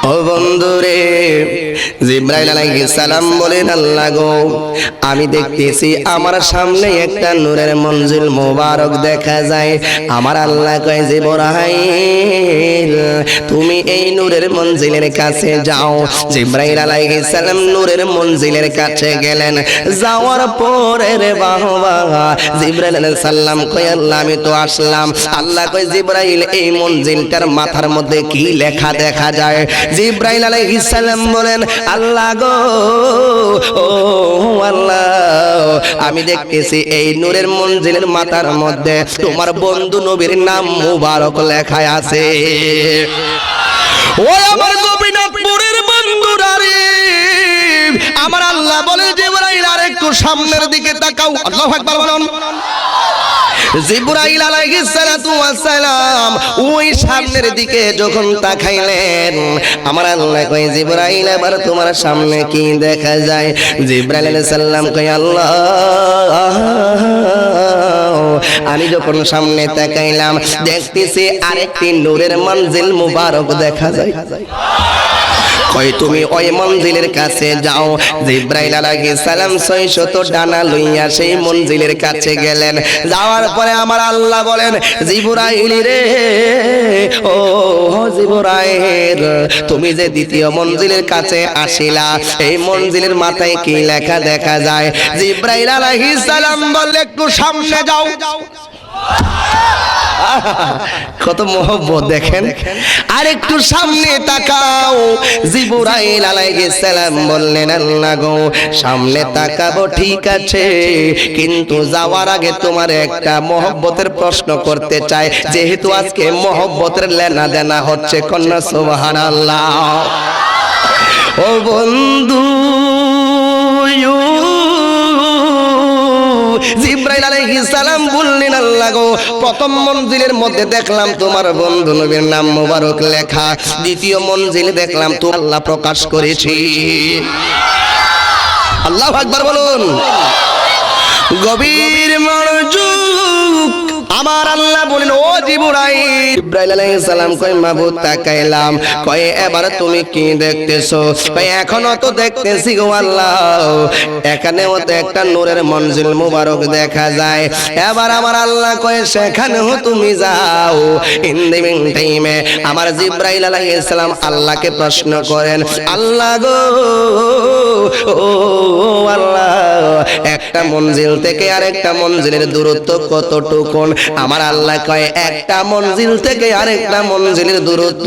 ও বন্ধুরে, জিবরাইল আলাইহিস সালাম বলেন, আল্লাহ গো, আমি দেখতেছি আমার সামনে একটা নূরের মঞ্জিল মোবারক দেখা যায়। আমার আল্লাহ কয়, জিবরাইল তুমি এই নূরের মঞ্জিলের কাছে যাও। জিবরাইল আলাইহিস সালাম নূরের মঞ্জিলের কাছে গেলেন। যাওয়ার পরে রে বাবা, জিবরাইল আলাইহিস সালাম কয়, আল্লাহ আমি তো আসলাম। আল্লাহ কয়, জিবরাইল এই মঞ্জিলটার মাথার মধ্যে কি লেখা দেখা যায়? জিবরাইল আলাইহিস সালাম বলেন, আল্লাহ গো, ও আল্লাহ, আমি দেখতেছি এই নূরের মঞ্জিলের মাথার মধ্যে তোমার বন্ধু নবীর নাম মুবারক লেখা আছে। ও আমার গোপীনাথপুরের বন্ধুরা রে, আমার আল্লাহ বলে, জিবরাইল আরেকটু সামনের দিকে তাকাও। আল্লাহু আকবার বলুন। জিবরাইল আলাইহিস সালাতু ওয়াস সালাম ওই সামনের দিকে যখন তাকাইলেন, আমার আল্লাহ কয়, জিবরাইল এবার তোমার সামনে কি দেখা যায়? জিবরাইল আলাইহিস সালাম কয়, আল্লাহ আমি যখন সামনে তাকাইলাম দেখতেছি আরেকটি নূরের মঞ্জিল মুবারক দেখা যায়। কয় তুমি ওই মঞ্জিলের কাছে যাও। জিবরাইল আলাইহিস সালাম 600 ডানা লইয়া সেই মঞ্জিলের কাছে গেলেন। যাওয়ার পরে আমার আল্লাহ বলেন, জিবরাইল রে, ও জিবরাইল তুমি যে দ্বিতীয় মঞ্জিলের কাছে আসিলা, এই মঞ্জিলের মাথায় কি লেখা দেখা যায়? জিবরাইল আলাইহিস সালাম বললে, একটু সামনে যাও। কত মোহব্বত দেখেন। আর একটু সামনে তাকাও। জিবরাইল আলাইহিস সালাম বললেন, আল্লাহ গো, সামনে তাকাবো ঠিক আছে, কিন্তু যাওয়ার আগে তোমার একটা মোহব্বতের প্রশ্ন করতে চাই, যেহেতু আজকে মোহব্বতের লেনা দেনা হচ্ছে। কন্যা সুবহানাল্লাহ। ও বন্ধু, জিবরাইল আলাইহিস সালাম বললেন, আল্লাহ গো, প্রথম মঞ্জিলের মধ্যে দেখলাম তোমার বন্ধু নবীর নাম মোবারক লেখা, দ্বিতীয় মঞ্জিলে দেখলাম তো আল্লাহ প্রকাশ করেছি। আল্লাহু আকবার বলুন। গভীর মনোযোগ, আমার আল্লাহ বলেন, ও জিবরাইল। জিবরাইল আলাইহিস সালাম কয়, মাবুদ তাকাইলাম। কয়, এবার তুমি কি দেখতেছো? কয়, এখনো তো দেখতেছি গো আল্লাহ, এখানেও তো একটা নূরের মঞ্জিল মুবারক দেখা যায়। এবার আমার আল্লাহ কয়, সেখানেও তুমি যাও। ইন দ্য মিন টাইমে আমার জিবরাইল আলাইহিস সালাম আল্লাহকে প্রশ্ন করেন, আল্লাহ গো, ও আল্লাহ, একটা মঞ্জিল থেকে আরেকটা মঞ্জিলের দূরত্ব কতটুকু? আমার আল্লাহ কয়, একটা মঞ্জিল থেকে আরেকটা মঞ্জিলের দূরত্ব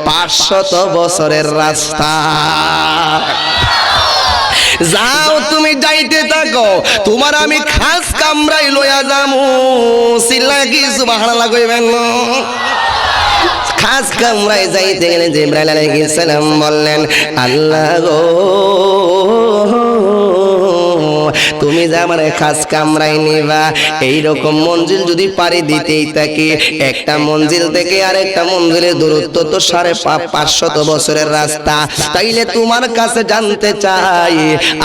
500 বছরের রাস্তা। যাও, তুমি যাইতে থাকো, তোমার আমি খাস কামরাই লইয়া যামু। সিল্লা কি সুবহানাল্লাহ কইবেন? খাস কামরায় যাইতে গেলে জিবরাইল আলাইহিস সালাম বললেন, আল্লাহ গো, তুমি যে আমার খাস কামরায় নিবা, এইরকম মঞ্জিল যদি পাড়ি দিতেই থাকি, একটা মঞ্জিল থেকে আরেকটা মঞ্জিলের দূরত্ব তো 550 বছরের রাস্তা। তাইলে তোমার কাছে জানতে চাই,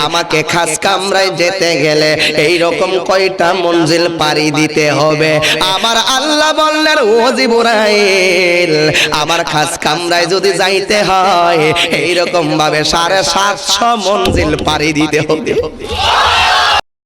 আমাকে খাস কামরায় যেতে গেলে এইরকম কয়টা মঞ্জিল পাড়ি দিতে হবে? আমার আল্লাহ বললেন, ও জিবরাইল, আমার খাস কামরায় যদি যাইতে হয় এইরকম ভাবে 750 মঞ্জিল পাড়ি দিতে হবে।